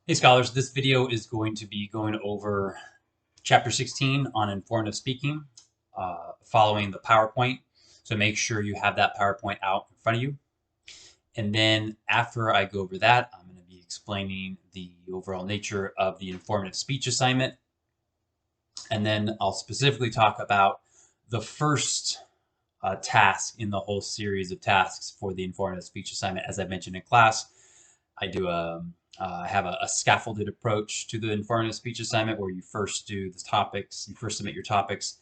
Hey scholars, this video is going to be going over chapter 16 on informative speaking, following the PowerPoint. So make sure you have that PowerPoint out in front of you. And then after I go over that, I'm going to be explaining the overall nature of the informative speech assignment. And then I'll specifically talk about the first task in the whole series of tasks for the informative speech assignment. As I mentioned in class, I do I have a scaffolded approach to the informative speech assignment where you first do the topics, you first submit your topics,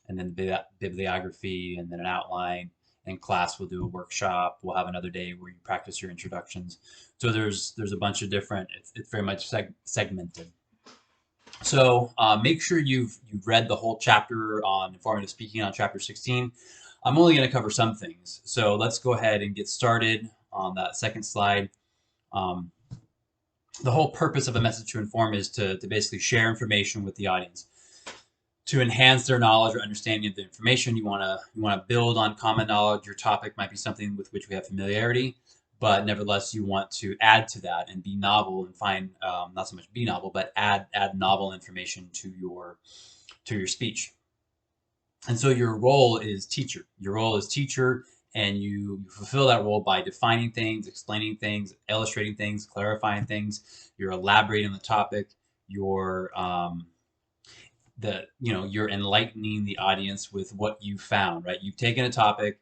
and then the bibliography, and then an outline. In class, we'll do a workshop. We'll have another day where you practice your introductions. So there's a bunch of different. It's very much segmented. So make sure you've read the whole chapter on informative speaking on chapter 16. I'm only going to cover some things. So let's go ahead and get started on that second slide. Um, the whole purpose of a message to inform is to basically share information with the audience to enhance their knowledge or understanding of the information. You want to build on common knowledge. Your topic might be something with which we have familiarity, but nevertheless you want to add to that and be novel and find not so much be novel, but add novel information to your speech. And so your role is teacher. Your role is teacher, and you fulfill that role by defining things, explaining things, illustrating things, clarifying things. You're elaborating on the topic. You're enlightening the audience with what you found. Right? You've taken a topic,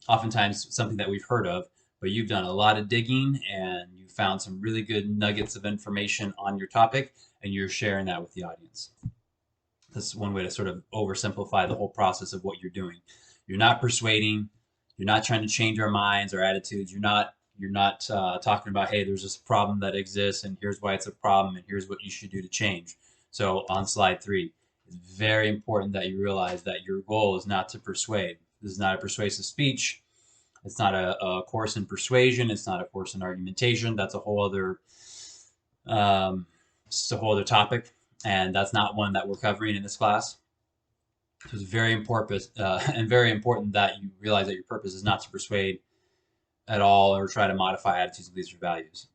oftentimes something that we've heard of, but you've done a lot of digging and you found some really good nuggets of information on your topic, and you're sharing that with the audience. That's one way to sort of oversimplify the whole process of what you're doing. You're not persuading. You're not trying to change our minds or attitudes. You're not talking about, hey, there's this problem that exists and here's why it's a problem and here's what you should do to change. So on slide 3, it's very important that you realize that your goal is not to persuade. This is not a persuasive speech. It's not a course in persuasion. It's not a course in argumentation. That's a whole other it's a whole other topic, and that's not one that we're covering in this class. So it's very important that you realize that your purpose is not to persuade at all or try to modify attitudes, beliefs, or values.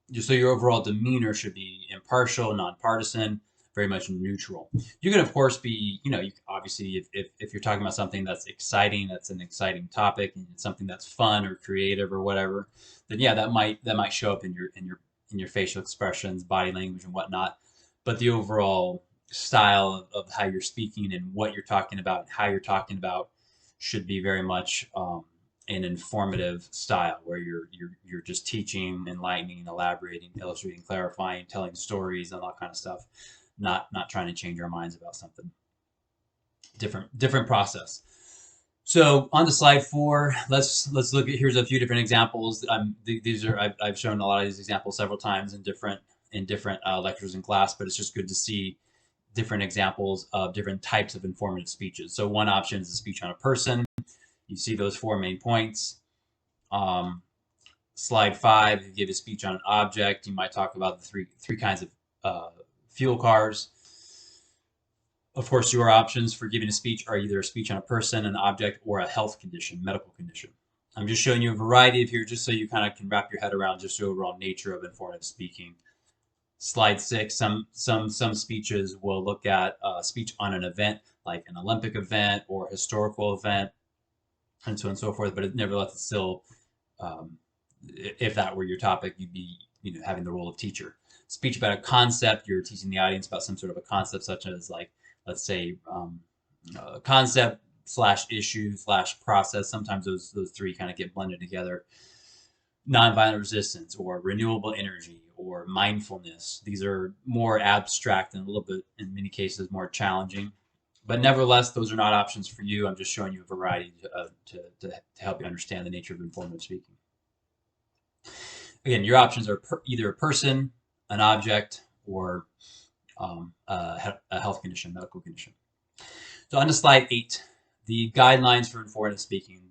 Just so your overall demeanor should be impartial, nonpartisan, very much neutral. You can, of course, be, obviously, if you're talking about something that's exciting, that's an exciting topic, and it's something that's fun or creative or whatever, then yeah, that might show up in your facial expressions, body language, and whatnot. But the overall style of how you're speaking and what you're talking about and how you're talking about should be very much an informative style where you're just teaching, enlightening, elaborating, illustrating, clarifying, telling stories, and all that kind of stuff. Not trying to change our minds about something. Different process. So on to slide 4, let's look at, here's a few different examples. These are I've shown a lot of these examples several times in different lectures in class, but it's just good to see different examples of different types of informative speeches. So one option is a speech on a person. You see those 4 main points. Slide 5, if you give a speech on an object, you might talk about the three kinds of fuel cars. Of course, your options for giving a speech are either a speech on a person, an object, or a health condition, medical condition. I'm just showing you a variety of here just so you kind of can wrap your head around just the overall nature of informative speaking. Slide 6, some speeches will look at a speech on an event, like an Olympic event or historical event, and so on and so forth, but nevertheless, it's still, if that were your topic, you'd be having the role of teacher. Speech about a concept, you're teaching the audience about some sort of a concept, such as, like, let's say, concept slash issue slash process. Sometimes those 3 kind of get blended together. Nonviolent resistance or renewable energy or mindfulness. These are more abstract and a little bit, in many cases, more challenging. But nevertheless, those are not options for you. I'm just showing you a variety to help you understand the nature of informative speaking. Again, your options are either a person, an object, or a health condition, medical condition. So on to slide 8, the guidelines for informative speaking.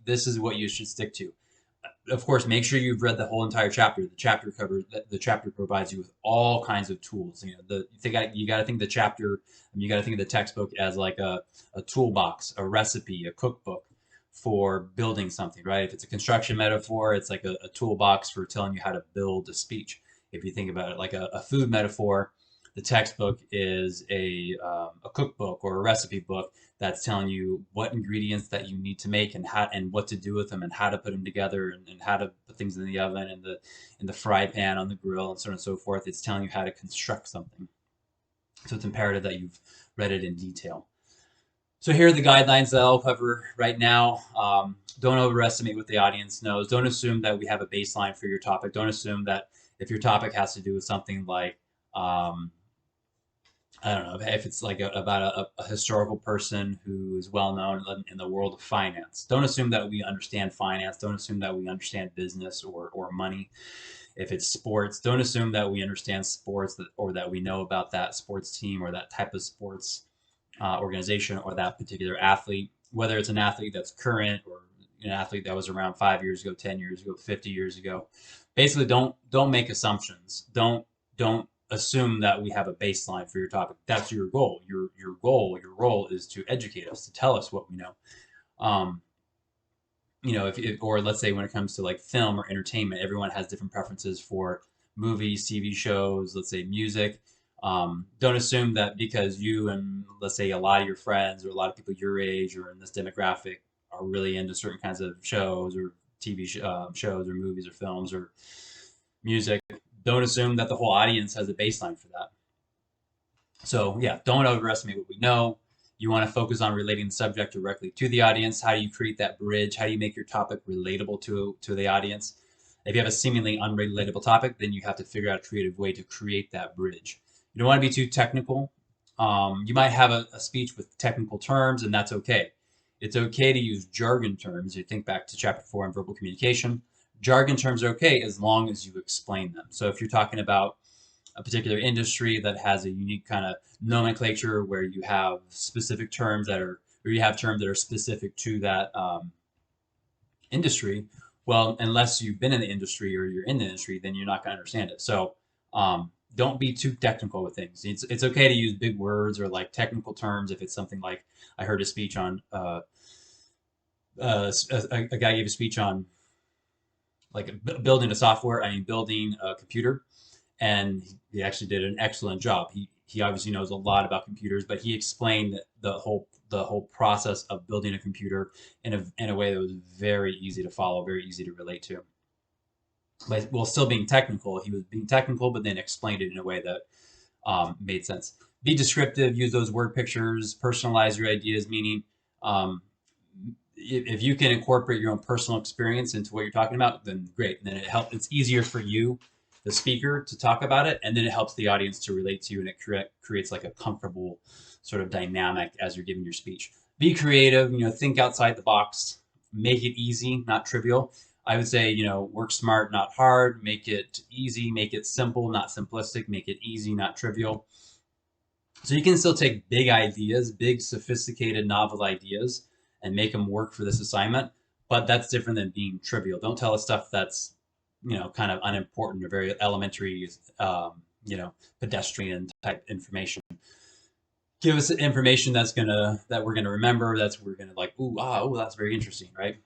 This is what you should stick to. Of course, make sure you've read the whole entire chapter. The chapter provides you with all kinds of tools. You got to think the chapter. You got to think of the textbook as like a toolbox, a recipe, a cookbook for building something. Right? If it's a construction metaphor, it's like a toolbox for telling you how to build a speech. If you think about it like a food metaphor, the textbook is a cookbook or a recipe book that's telling you what ingredients that you need to make and how and what to do with them and how to put them together and how to put things in the oven and the fry pan on the grill and so on and so forth. It's telling you how to construct something. So it's imperative that you've read it in detail. So here are the guidelines that I'll cover right now. Don't overestimate what the audience knows. Don't assume that we have a baseline for your topic. Don't assume that if your topic has to do with something like, I don't know, if it's like about a historical person who is well known in the world of finance. Don't assume that we understand finance. Don't assume that we understand business or money. If it's sports, don't assume that we understand sports or that we know about that sports team or that type of sports organization or that particular athlete, whether it's an athlete that's current or an athlete that was around 5 years ago, 10 years ago, 50 years ago. Basically, don't make assumptions. Don't assume that we have a baseline for your topic. That's your goal. Your goal, your role is to educate us, to tell us what we know. If or let's say when it comes to like film or entertainment, everyone has different preferences for movies, TV shows, let's say music. Don't assume that because you and let's say a lot of your friends or a lot of people your age or in this demographic are really into certain kinds of shows or TV shows or movies or films or music. Don't assume that the whole audience has a baseline for that. So yeah, don't overestimate what we know. You want to focus on relating the subject directly to the audience. How do you create that bridge? How do you make your topic relatable to the audience? If you have a seemingly unrelatable topic, then you have to figure out a creative way to create that bridge. You don't want to be too technical. You might have a speech with technical terms, and that's okay. It's okay to use jargon terms. You think back to chapter 4 on verbal communication. Jargon terms are okay as long as you explain them. So if you're talking about a particular industry that has a unique kind of nomenclature where you have specific terms that are, or you have terms that are specific to that industry, well, unless you've been in the industry or you're in the industry, then you're not going to understand it. So don't be too technical with things. It's okay to use big words or like technical terms if it's something like I heard a speech on a guy gave a speech on like building a software. building a computer, and he actually did an excellent job. He obviously knows a lot about computers, but he explained the whole process of building a computer in a way that was very easy to follow, very easy to relate to. But while still being technical, he was being technical, but then explained it in a way that made sense. Be descriptive, use those word pictures, personalize your ideas, meaning if you can incorporate your own personal experience into what you're talking about, then great. And then it's easier for you, the speaker, to talk about it, and then it helps the audience to relate to you, and it creates like a comfortable sort of dynamic as you're giving your speech. Be creative, think outside the box, make it easy, not trivial. I would say, work smart, not hard, make it easy, make it simple, not simplistic, make it easy, not trivial. So you can still take big ideas, big sophisticated novel ideas, and make them work for this assignment, but that's different than being trivial. Don't tell us stuff that's, kind of unimportant or very elementary, pedestrian type information. Give us information that we're gonna remember. We're gonna like, that's very interesting, right?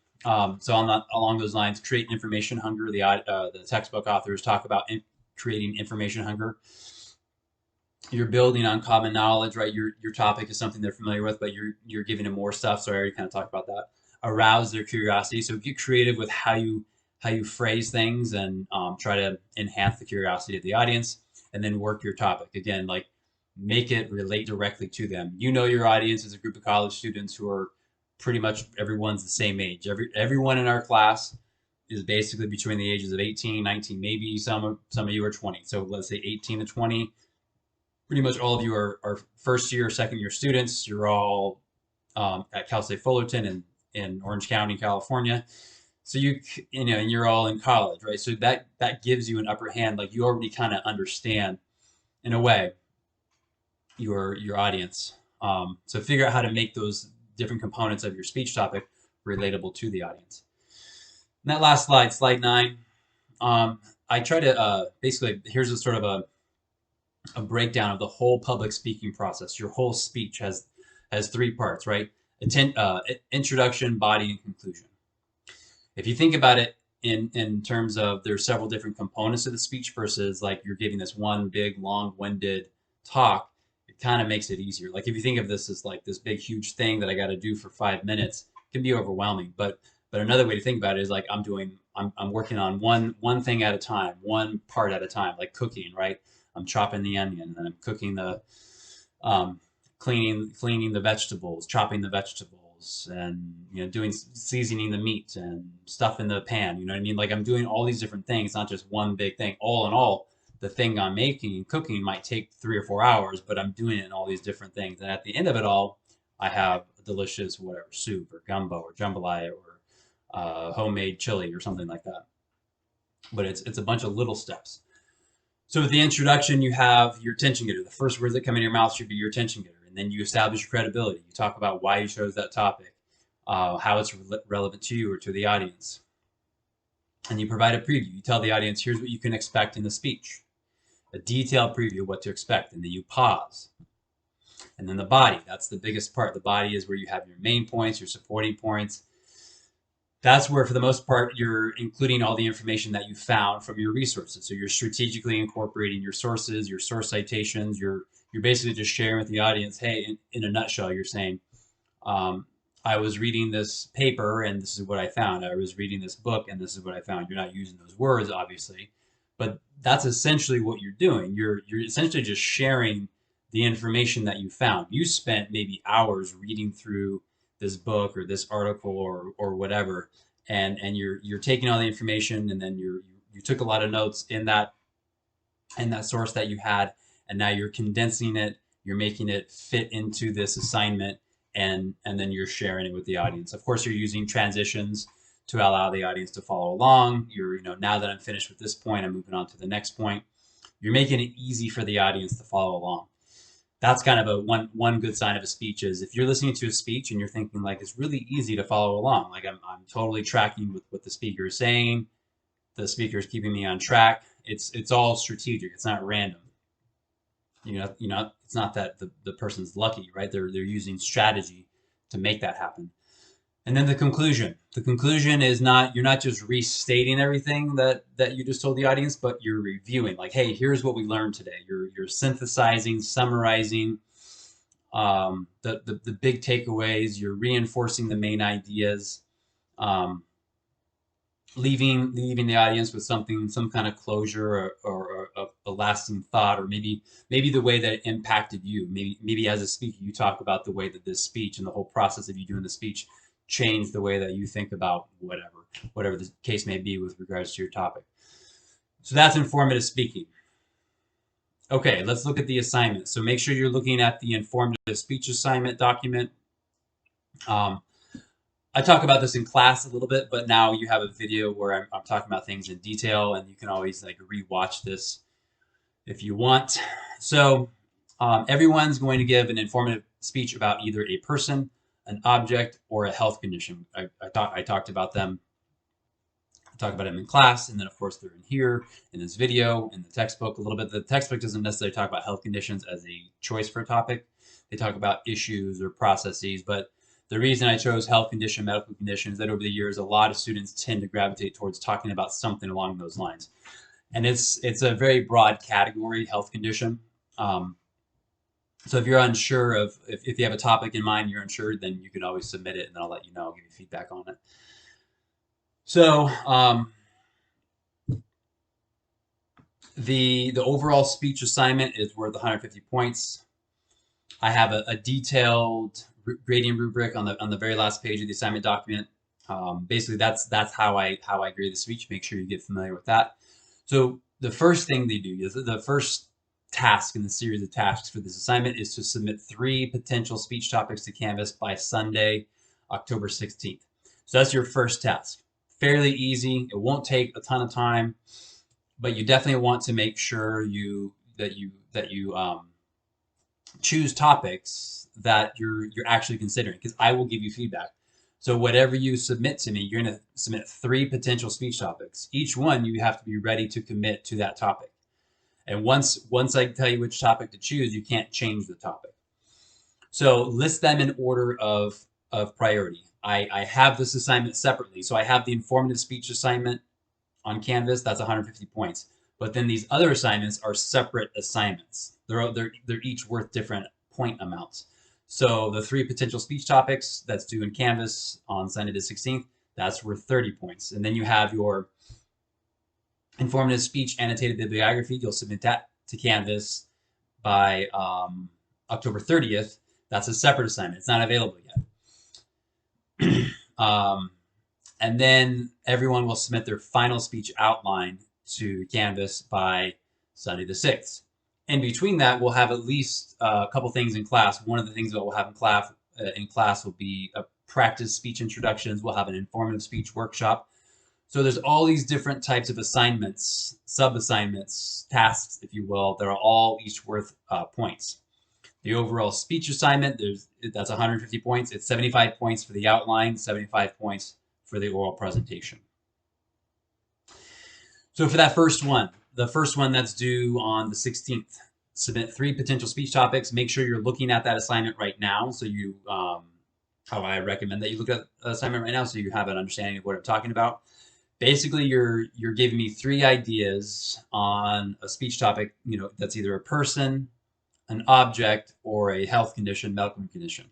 So along those lines, create information hunger. The textbook authors talk about creating information hunger. You're building on common knowledge, right? Your topic is something they're familiar with, but you're giving them more stuff. So I already kind of talked about that. Arouse their curiosity. So get creative with how you phrase things and try to enhance the curiosity of the audience, and then work your topic again. Like make it relate directly to them. Your audience is a group of college students who are pretty much everyone's the same age. Everyone in our class is basically between the ages of 18, 19, maybe some of you are 20. So let's say 18 to 20. Pretty much all of you are first year, second year students. You're all at Cal State Fullerton in Orange County, California. So and you're all in college, right? So that gives you an upper hand. Like you already kind of understand, in a way, your audience. So figure out how to make those different components of your speech topic relatable to the audience. And that last slide, slide 9, I try to basically, here's a sort of a breakdown of the whole public speaking process. Your whole speech has 3 parts, right? Introduction, body, and conclusion. If you think about it, in terms of there's several different components of the speech versus like you're giving this one big long-winded talk. It kind of makes it easier. Like if you think of this as like this big huge thing that I got to do for 5 minutes, it can be overwhelming. But another way to think about it is like I'm working on one thing at a time, one part at a time, like cooking, right? I'm chopping the onion and I'm cooking the cleaning the vegetables, chopping the vegetables, and doing seasoning the meat and stuff in the pan. You know what I mean? Like I'm doing all these different things, not just one big thing. All in all, the thing I'm making and cooking might take 3 or 4 hours, but I'm doing it in all these different things. And at the end of it all, I have a delicious whatever soup or gumbo or jambalaya or homemade chili or something like that. But it's a bunch of little steps. So with the introduction, you have your attention getter. The first words that come in your mouth should be your attention getter. And then you establish your credibility. You talk about why you chose that topic, how it's relevant to you or to the audience. And you provide a preview. You tell the audience, here's what you can expect in the speech. A detailed preview of what to expect. And then you pause. And then the body. That's the biggest part. The body is where you have your main points, your supporting points. That's where, for the most part, you're including all the information that you found from your resources. So you're strategically incorporating your sources, your source citations. You're basically just sharing with the audience, hey, in a nutshell, you're saying, I was reading this paper and this is what I found. I was reading this book and this is what I found. You're not using those words, obviously, but that's essentially what you're doing. You're essentially just sharing the information that you found. You spent maybe hours reading through this book or this article or whatever, and you're taking all the information, and then you took a lot of notes in that source that you had, and now you're condensing it, you're making it fit into this assignment, and then you're sharing it with the audience. Of course, you're using transitions to allow the audience to follow along. You're now that I'm finished with this point, I'm moving on to the next point. You're making it easy for the audience to follow along. That's kind of a one good sign of a speech is if you're listening to a speech and you're thinking like it's really easy to follow along, like I'm totally tracking with what the speaker is saying, the speaker is keeping me on track. It's all strategic. It's not random. It's not that the person's lucky, right? They're using strategy to make that happen. And then the conclusion. The conclusion is you're not just restating everything that you just told the audience, but you're reviewing. Like, hey, here's what we learned today. You're synthesizing, summarizing the big takeaways. You're reinforcing the main ideas, leaving the audience with some kind of closure or a lasting thought, or maybe the way that it impacted you. Maybe as a speaker, you talk about the way that this speech and the whole process of you doing the speech change the way that you think about whatever the case may be with regards to your topic. So that's informative speaking. Okay, let's look at the assignment. So make sure you're looking at the informative speech assignment document. I talk about this in class a little bit, but now you have a video where I'm talking about things in detail, and you can always like rewatch this if you want. So everyone's going to give an informative speech about either a person, an object, or a health condition. I talked about them. I talked about them in class, and then of course they're in here in this video, in the textbook a little bit. The textbook doesn't necessarily talk about health conditions as a choice for a topic. They talk about issues or processes, but the reason I chose health condition, medical condition, is that over the years, a lot of students tend to gravitate towards talking about something along those lines. And it's a very broad category, health condition. So if you're unsure of, if you have a topic in mind, you're unsure, then you can always submit it and then I'll let you know, I'll give you feedback on it. So the overall speech assignment is worth 150 points. I have a detailed grading rubric on the very last page of the assignment document. Basically, that's how I grade the speech. Make sure you get familiar with that. So the first thing they do is the first task in the series of tasks for this assignment is to submit 3 potential speech topics to Canvas by Sunday, October 16th. So that's your first task. Fairly easy. It won't take a ton of time, but you definitely want to make sure that you choose topics that you're actually considering, because I will give you feedback. So whatever you submit to me, you're going to submit 3 potential speech topics. Each one you have to be ready to commit to that topic. And once I tell you which topic to choose, you can't change the topic. So list them in order of priority. I have this assignment separately. So I have the informative speech assignment on Canvas, that's 150 points. But then these other assignments are separate assignments. They're each worth different point amounts. So the 3 potential speech topics that's due in Canvas on Sunday the 16th, that's worth 30 points. And then you have your informative speech annotated bibliography. You'll submit that to Canvas by October 30th. That's a separate assignment. It's not available yet. And then everyone will submit their final speech outline to Canvas by Sunday the 6th. In between that, we'll have at least a couple things in class. One of the things that we'll have in class will be a practice speech introductions. We'll have an informative speech workshop. So there's all these different types of assignments, sub-assignments, tasks, if you will, that are all each worth points. The overall speech assignment, that's 150 points. It's 75 points for the outline, 75 points for the oral presentation. So for that first one, the first one that's due on the 16th, submit 3 potential speech topics. Make sure you're looking at that assignment right now. So you, how I recommend that you look at the assignment right now so you have an understanding of what I'm talking about. Basically, you're giving me 3 ideas on a speech topic, that's either a person, an object, or a health condition, medical condition.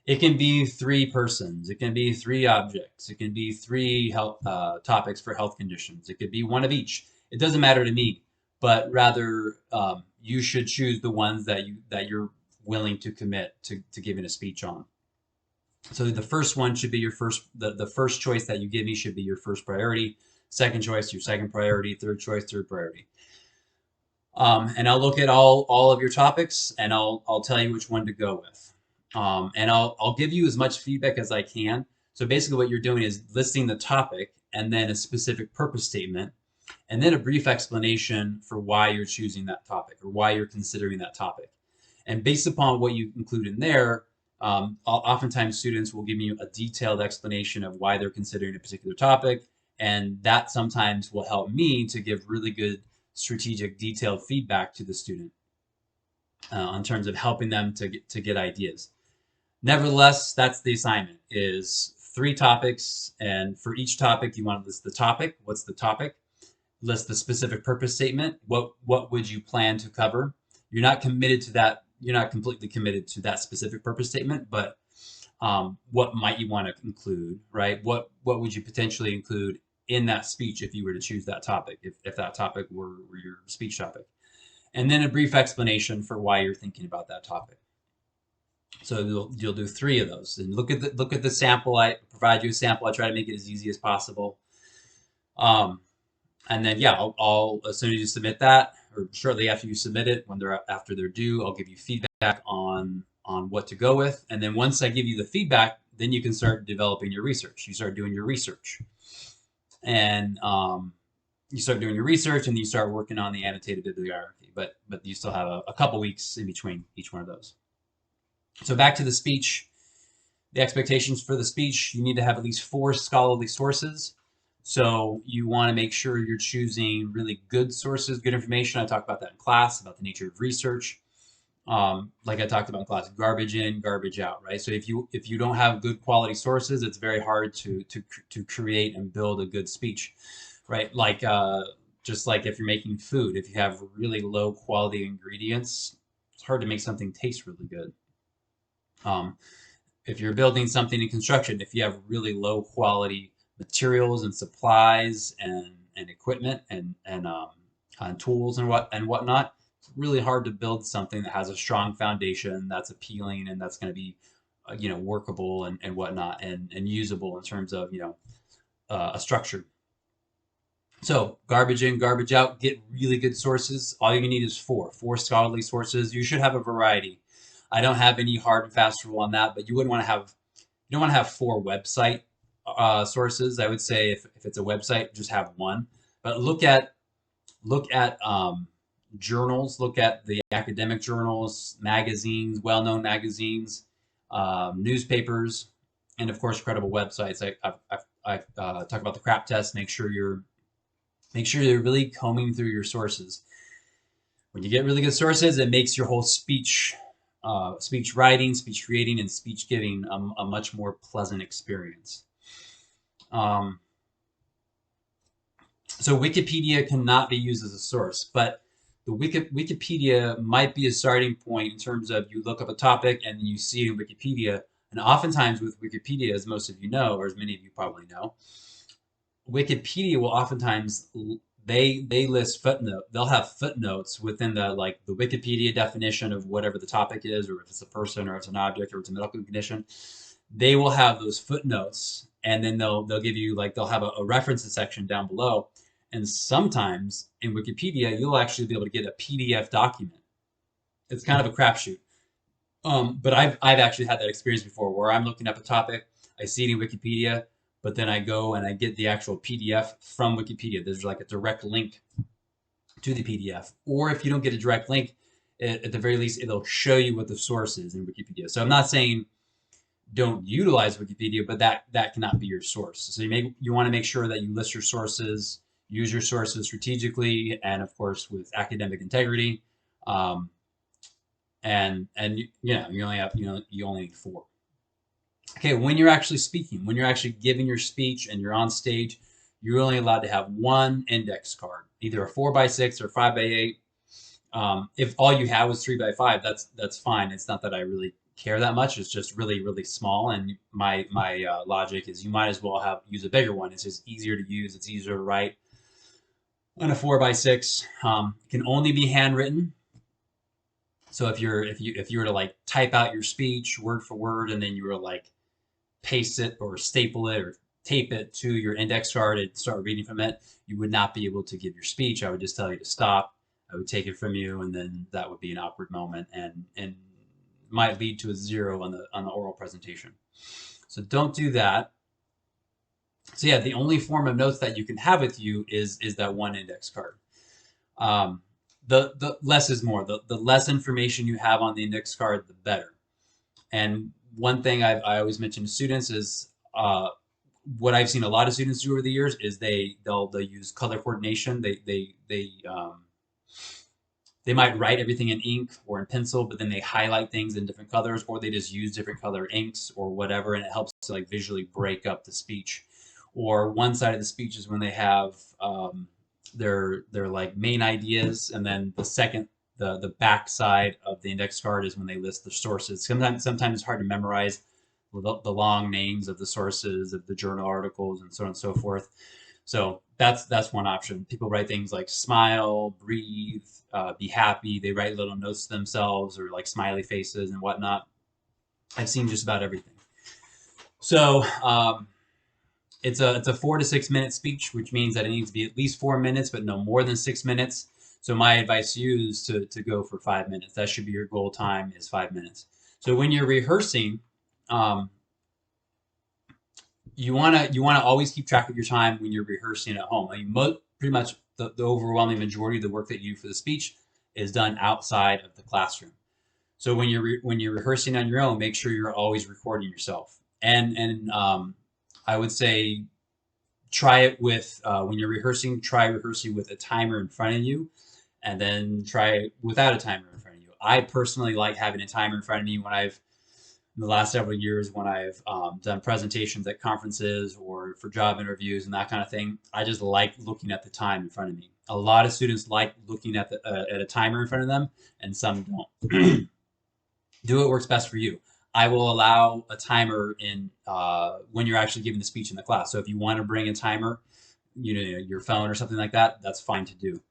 It can be 3 persons. It can be 3 objects. It can be 3 health topics for health conditions. It could be one of each. It doesn't matter to me, but rather you should choose the ones that you're willing to commit to giving a speech on. So the first one should be your the first choice that you give me should be your first priority. Second choice, your second priority. Third choice, third priority. And I'll look at all of your topics, and I'll tell you which one to go with. And I'll give you as much feedback as I can. So basically what you're doing is listing the topic and then a specific purpose statement, and then a brief explanation for why you're choosing that topic or why you're considering that topic. And based upon what you include in there, oftentimes students will give you a detailed explanation of why they're considering a particular topic, and that sometimes will help me to give really good strategic, detailed feedback to the student in terms of helping them to get ideas. Nevertheless, that's the assignment, is 3 topics, and for each topic you want to list the topic. What's the topic? List the specific purpose statement. What would you plan to cover? You're not committed to that. You're not completely committed to that specific purpose statement, but what might you want to include, right? What would you potentially include in that speech if you were to choose that topic, if that topic were your speech topic? And then a brief explanation for why you're thinking about that topic. So you'll do 3 of those, and look at the sample. I provide you a sample. I try to make it as easy as possible. And then I'll as soon as you submit that, or shortly after you submit it, after they're due, I'll give you feedback on what to go with. And then once I give you the feedback, then you can start developing your research. You start doing your research, and you start doing your research, and you start working on the annotated bibliography. But you still have a couple weeks in between each one of those. So back to the speech. The expectations for the speech: you need to have at least 4 scholarly sources. So you want to make sure you're choosing really good sources, good information. I talked about that in class, about the nature of research. Like I talked about in class, garbage in, garbage out, right? So if you don't have good quality sources, it's very hard to create and build a good speech, right? Like just like if you're making food, if you have really low quality ingredients, it's hard to make something taste really good. If you're building something in construction, if you have really low quality materials and supplies and equipment and tools and whatnot, it's really hard to build something that has a strong foundation, that's appealing, and that's going to be workable and whatnot, and usable in terms of a structure. So garbage in, garbage out. Get really good sources. All you need is 4 scholarly sources. You should have a variety. I don't have any hard and fast rule on that, but you don't want to have 4 website sources. I would say if it's a website, just have 1. But look at journals. Look at the academic journals, magazines, well-known magazines, newspapers, and of course credible websites. I talk about the CRAP test. Make sure you're really combing through your sources. When you get really good sources, it makes your whole speech writing, speech creating, and speech giving a much more pleasant experience. So Wikipedia cannot be used as a source, but the Wikipedia might be a starting point in terms of you look up a topic and you see it in Wikipedia. And oftentimes with Wikipedia, as most of you know, or as many of you probably know, Wikipedia will oftentimes they list footnote. They'll have footnotes within the like the Wikipedia definition of whatever the topic is, or if it's a person, or if it's an object, or it's a medical condition. They will have those footnotes, and then they'll give you like they'll have a references section down below. And sometimes in Wikipedia, you'll actually be able to get a PDF document. It's kind of a crapshoot. But I've actually had that experience before where I'm looking up a topic, I see it in Wikipedia, but then I go and I get the actual PDF from Wikipedia. There's like a direct link to the PDF. Or if you don't get a direct link, at the very least, it'll show you what the source is in Wikipedia. So I'm not saying don't utilize Wikipedia, but that cannot be your source. So you want to make sure that you list your sources, use your sources strategically, and of course with academic integrity. And you only have you only need 4. Okay, when you're actually speaking, when you're actually giving your speech and you're on stage, you're only allowed to have 1 index card, either a 4x6 or 5x8. If all you have was 3x5, that's fine. It's not that I really care that much. It's just really, really small. And my logic is you might as well use a bigger one. It's just easier to use. It's easier to write. On a 4x6, it can only be handwritten. So if you were to like type out your speech word for word, and then you were to like paste it or staple it or tape it to your index card and start reading from it, you would not be able to give your speech. I would just tell you to stop. I would take it from you, and then that would be an awkward moment and might lead to a 0 on the oral presentation. So don't do that. So yeah, the only form of notes that you can have with you is that 1 index card. The less is more. The less information you have on the index card, the better. And one thing I always mention to students is what I've seen a lot of students do over the years is they'll use color coordination. They might write everything in ink or in pencil, but then they highlight things in different colors, or they just use different color inks or whatever, and it helps to like visually break up the speech. Or one side of the speech is when they have their like main ideas, and then the back side of the index card is when they list the sources. Sometimes it's hard to memorize the long names of the sources of the journal articles and so on and so forth. So that's one option. People write things like smile, breathe, be happy. They write little notes to themselves or like smiley faces and whatnot. I've seen just about everything. So it's a 4 to 6 minute speech, which means that it needs to be at least 4 minutes, but no more than 6 minutes. So my advice to you is to go for 5 minutes. That should be your goal time, is 5 minutes. So when you're rehearsing, you wanna always keep track of your time when you're rehearsing at home. I mean, pretty much the overwhelming majority of the work that you do for the speech is done outside of the classroom. So when you're rehearsing on your own, make sure you're always recording yourself. And I would say try it with when you're rehearsing. Try rehearsing with a timer in front of you, and then try it without a timer in front of you. I personally like having a timer in front of me in the last several years when I've done presentations at conferences or for job interviews and that kind of thing. I just like looking at the time in front of me. A lot of students like looking at a timer in front of them, and some don't. Do what works best for you. I will allow a timer in when you're actually giving the speech in the class. So if you want to bring a timer, your phone or something like that, that's fine to do.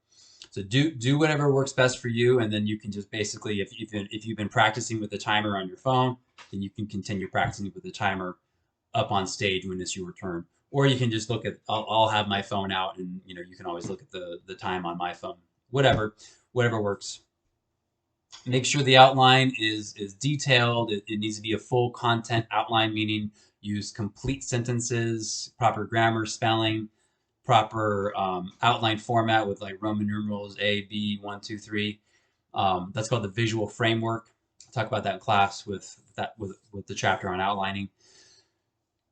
So do whatever works best for you, and then you can just basically, if you've been practicing with the timer on your phone, then you can continue practicing with the timer up on stage when it's your turn. Or you can just look at, I'll have my phone out, and you can always look at the time on my phone. Whatever works. Make sure the outline is detailed. It needs to be a full content outline, meaning use complete sentences, proper grammar, spelling, proper outline format with like Roman numerals A, B, 1, 2, 3. That's called the visual framework. I'll talk about that in class with the chapter on outlining.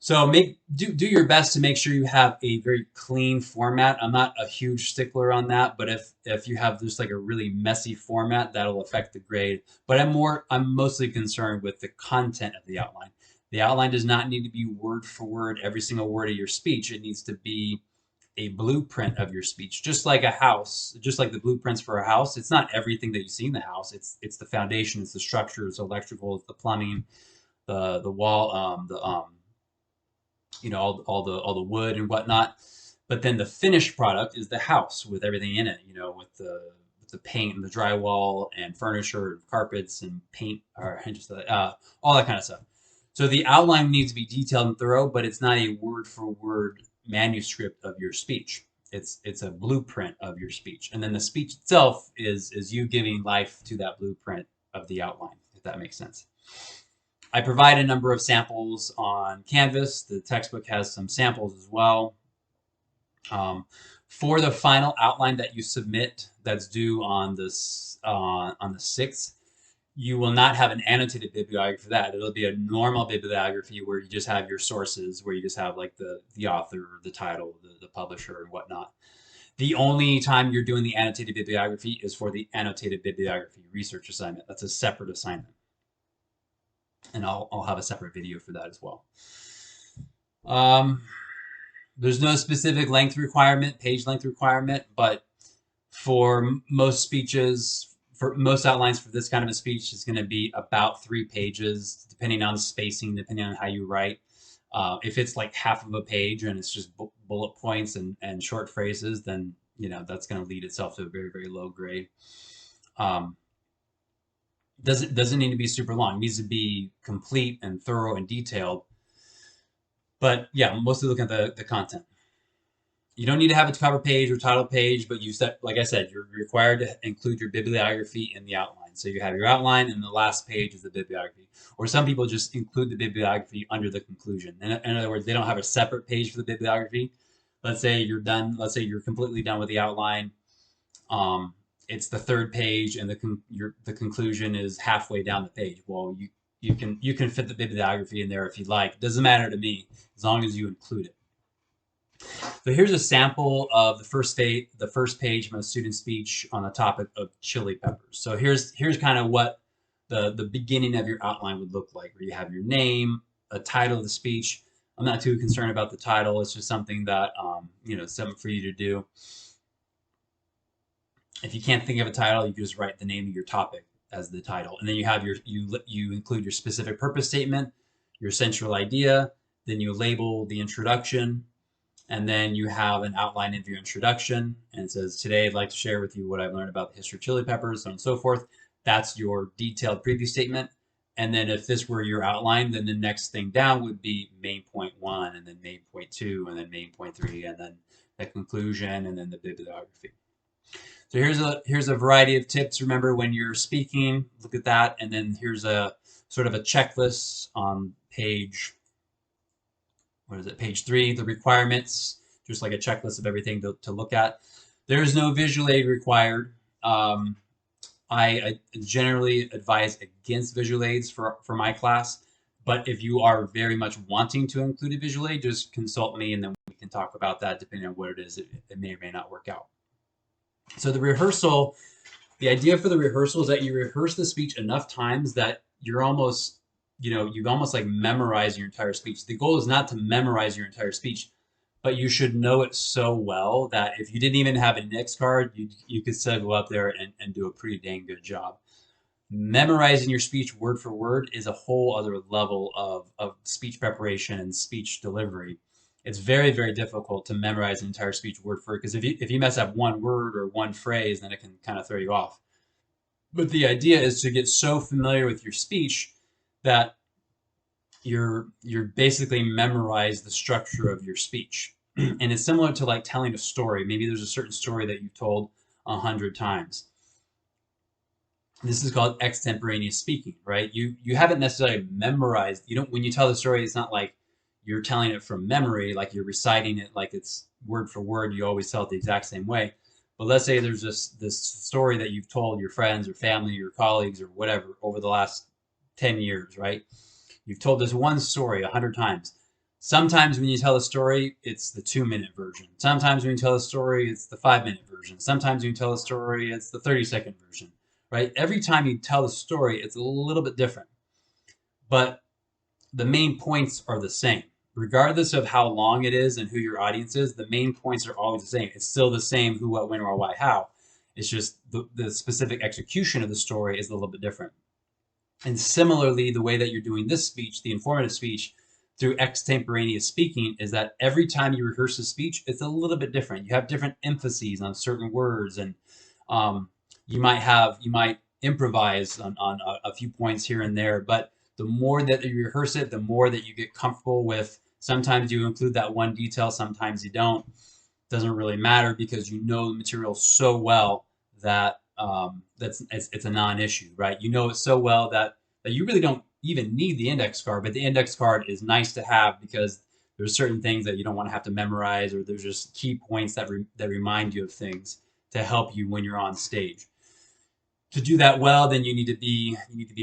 So do your best to make sure you have a very clean format. I'm not a huge stickler on that, but if you have just like a really messy format, that'll affect the grade. But I'm mostly concerned with the content of the outline. The outline does not need to be word for word every single word of your speech. It needs to be a blueprint of your speech, just like a house, just like the blueprints for a house. It's not everything that you see in the house. It's the foundation, it's the structure, it's electrical, it's the plumbing, the wall, all the wood and whatnot. But then the finished product is the house with everything in it, with the paint and the drywall and furniture and carpets and paint or just all that kind of stuff. So the outline needs to be detailed and thorough, but it's not a word for word manuscript of your speech. It's a blueprint of your speech, and then the speech itself is you giving life to that blueprint of the outline, if that makes sense. I provide a number of samples on Canvas. The textbook has some samples as well. For the final outline that you submit, that's due on the 6th, you will not have an annotated bibliography for that. It'll be a normal bibliography where you just have your sources, where you just have like the author, the title, the publisher, and whatnot. The only time you're doing the annotated bibliography is for the annotated bibliography research assignment. That's a separate assignment. And I'll have a separate video for that as well. There's no specific length requirement, page length requirement, but for most speeches, for most outlines for this kind of a speech, it's going to be about 3 pages, depending on spacing, depending on how you write. If it's like half of a page and it's just bullet points and short phrases, then that's going to lead itself to a very, very low grade. Doesn't need to be super long. It needs to be complete and thorough and detailed. But yeah, mostly look at the content. You don't need to have a cover page or title page, but like I said, you're required to include your bibliography in the outline. So you have your outline, and the last page is the bibliography. Or some people just include the bibliography under the conclusion. In other words, they don't have a separate page for the bibliography. Let's say you're done. Let's say you're completely done with the outline. It's the 3rd page, and the conclusion is halfway down the page. Well, you can fit the bibliography in there if you'd like. It doesn't matter to me as long as you include it. So here's a sample of the first page of a student speech on the topic of chili peppers. So here's kind of what the beginning of your outline would look like, where you have your name, a title of the speech. I'm not too concerned about the title. It's just something that something for you to do. If you can't think of a title, you can just write the name of your topic as the title, and then you have you include your specific purpose statement, your central idea, then you label the introduction, and then you have an outline of your introduction, and it says, today I'd like to share with you what I've learned about the history of chili peppers, so on and so forth. That's your detailed preview statement. And then if this were your outline, then the next thing down would be main point 1, and then main point 2, and then main point 3, and then the conclusion, and then the bibliography. So here's a variety of tips. Remember, when you're speaking, look at that. And then here's a sort of a checklist on page 3, the requirements, just like a checklist of everything to look at. There's no visual aid required. I generally advise against visual aids for my class, but if you are very much wanting to include a visual aid, just consult me, and then we can talk about that depending on what it is. It may or may not work out. So the rehearsal, the idea for the rehearsal is that you rehearse the speech enough times that you're almost, you've almost like memorized your entire speech. The goal is not to memorize your entire speech, but you should know it so well that if you didn't even have an index card, you could still go up there and do a pretty dang good job. Memorizing your speech word for word is a whole other level of speech preparation and speech delivery. It's very, very difficult to memorize an entire speech word for word, because if you mess up one word or one phrase, then it can kind of throw you off. But the idea is to get so familiar with your speech that you're basically memorize the structure of your speech. And it's similar to like telling a story. Maybe there's a certain story that you've told 100 times. This is called extemporaneous speaking, right? You haven't necessarily memorized. When you tell the story, it's not like you're telling it from memory, like you're reciting it like it's word for word. You always tell it the exact same way. But let's say there's this story that you've told your friends or family or colleagues or whatever over the last 10 years, right? You've told this one story 100 times. Sometimes when you tell a story, it's the 2-minute version. Sometimes when you tell a story, it's the 5-minute version. Sometimes when you tell a story, it's the 30-second version, right? Every time you tell a story, it's a little bit different. But the main points are the same. regardless of how long it is and who your audience is, the main points are always the same. It's still the same: who, what, when, or why, how. It's just the specific execution of the story is a little bit different. And similarly, the way that you're doing this speech, the informative speech, through extemporaneous speaking, is that every time you rehearse a speech, it's a little bit different. You have different emphases on certain words, and you might improvise on a few points here and there. But the more that you rehearse it, the more that you get comfortable with. Sometimes you include that one detail, sometimes you don't. Doesn't really matter, because you know the material so well that it's a non-issue, right? You know it so well that you really don't even need the index card, but the index card is nice to have because there's certain things that you don't want to have to memorize, or there's just key points that remind you of things to help you when you're on stage. To do that well, then you need to be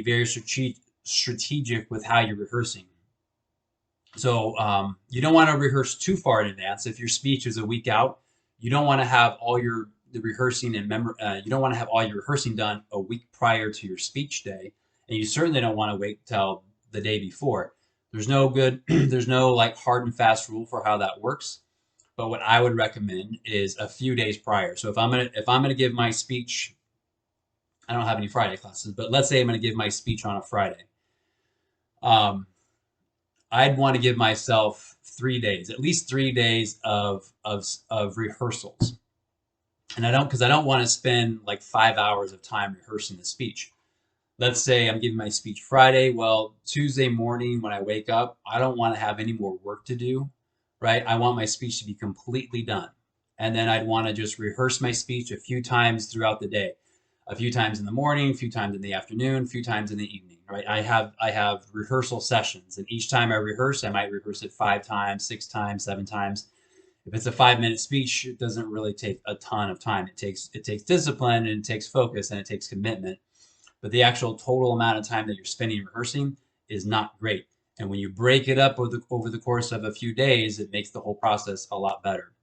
very strategic with how you're rehearsing. So you don't want to rehearse too far in advance. If your speech is a week out, you don't want to have all your rehearsing and you don't want to have all your rehearsing done a week prior to your speech day, and you certainly don't want to wait till the day before. There's no good there's no like hard and fast rule for how that works, but what I would recommend is a few days prior. So if I'm gonna give my speech, I don't have any Friday classes, but let's say I'm gonna give my speech on a Friday. I'd want to give myself 3 days, at least 3 days of rehearsals. And I don't want to spend like 5 hours of time rehearsing the speech. Let's say I'm giving my speech Friday. Well, Tuesday morning when I wake up, I don't want to have any more work to do, right? I want my speech to be completely done. And then I'd want to just rehearse my speech a few times throughout the day. A few times in the morning, a few times in the afternoon, a few times in the evening, right? I have rehearsal sessions, and each time I rehearse, I might rehearse it 5 times, 6 times, 7 times. If it's a 5-minute speech, it doesn't really take a ton of time. It takes discipline, and it takes focus, and it takes commitment. But the actual total amount of time that you're spending rehearsing is not great. And when you break it up over the course of a few days, it makes the whole process a lot better.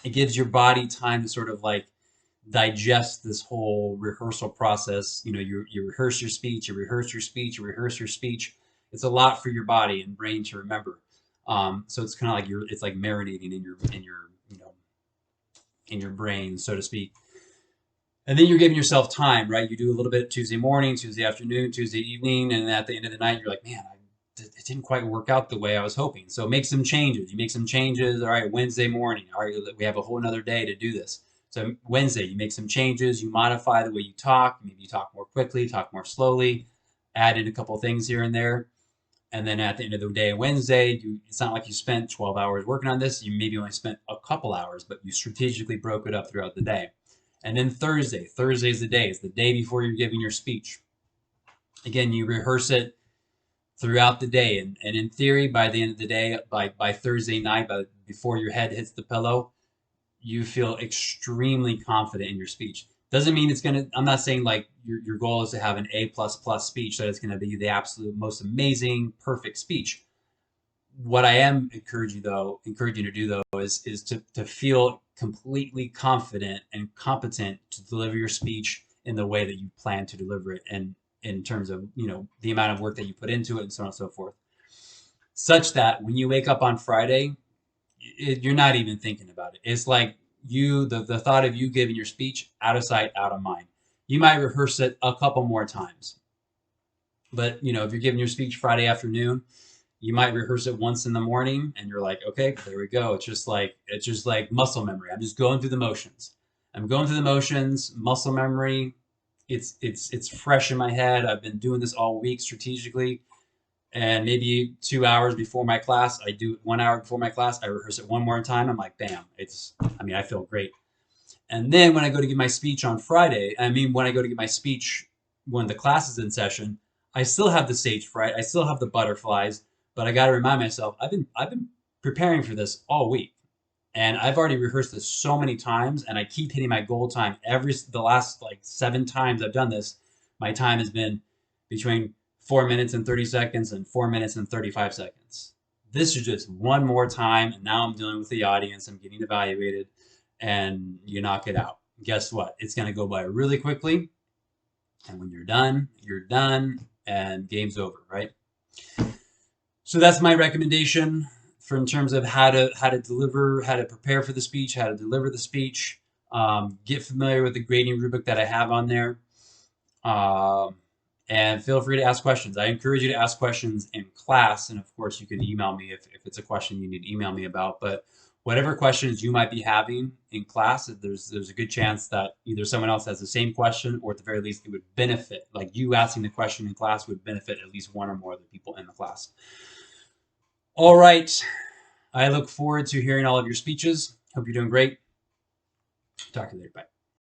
It gives your body time to sort of like digest this whole rehearsal process. You know, you rehearse your speech, you rehearse your speech, you rehearse your speech. It's a lot for your body and brain to remember. So it's kind of like it's like marinating in your in your brain, so to speak. And then you're giving yourself time, right? You do a little bit Tuesday morning, Tuesday afternoon, Tuesday evening, and at the end of the night, you're like, man, it didn't quite work out the way I was hoping. So make some changes. You make some changes. All right, Wednesday morning. All right, we have a whole another day to do this. So Wednesday, you make some changes. You modify the way you talk. Maybe you talk more quickly, talk more slowly, add in a couple things here and there. And then at the end of the day, Wednesday, it's not like you spent 12 hours working on this. You maybe only spent a couple hours, but you strategically broke it up throughout the day. And then Thursday is the day. It's the day before you're giving your speech. Again, you rehearse it throughout the day. And in theory, by the end of the day, by Thursday night, before your head hits the pillow, you feel extremely confident in your speech. Doesn't mean it's going to, I'm not saying like your goal is to have an A++ speech, that it's going to be the absolute most amazing, perfect speech. What I am encouraging you to do though, is to feel completely confident and competent to deliver your speech in the way that you plan to deliver it, and in terms of, you know, the amount of work that you put into it and so on and so forth, such that when you wake up on Friday, you're not even thinking about it. It's like the thought of you giving your speech, out of sight, out of mind. You might rehearse it a couple more times, but you know, if you're giving your speech Friday afternoon, you might rehearse it once in the morning, and you're like, okay, there we go. It's just like muscle memory. I'm just going through the motions. I'm going through the motions, muscle memory. It's fresh in my head. I've been doing this all week strategically. And maybe 2 hours before my class, I do 1 hour before my class, I rehearse it one more time. I'm like, bam, I feel great. And then when I go to give my speech on Friday, when I go to give my speech when the class is in session, I still have the stage fright. I still have the butterflies, but I got to remind myself, I've been preparing for this all week. And I've already rehearsed this so many times, and I keep hitting my goal time. The last like 7 times I've done this, my time has been between 4 minutes and 30 seconds and 4 minutes and 35 seconds. This is just one more time, and now I'm dealing with the audience. I'm getting evaluated, and you knock it out. Guess what? It's going to go by really quickly, and when you're done, and game's over, right? So that's my recommendation for in terms of how to deliver, how to prepare for the speech, how to deliver the speech. Get familiar with the grading rubric that I have on there. And feel free to ask questions. I encourage you to ask questions in class. And of course, you can email me if it's a question you need to email me about. But whatever questions you might be having in class, there's a good chance that either someone else has the same question, or at the very least, it would benefit, like you asking the question in class would benefit at least one or more of the people in the class. All right. I look forward to hearing all of your speeches. Hope you're doing great. Talk to you later. Bye.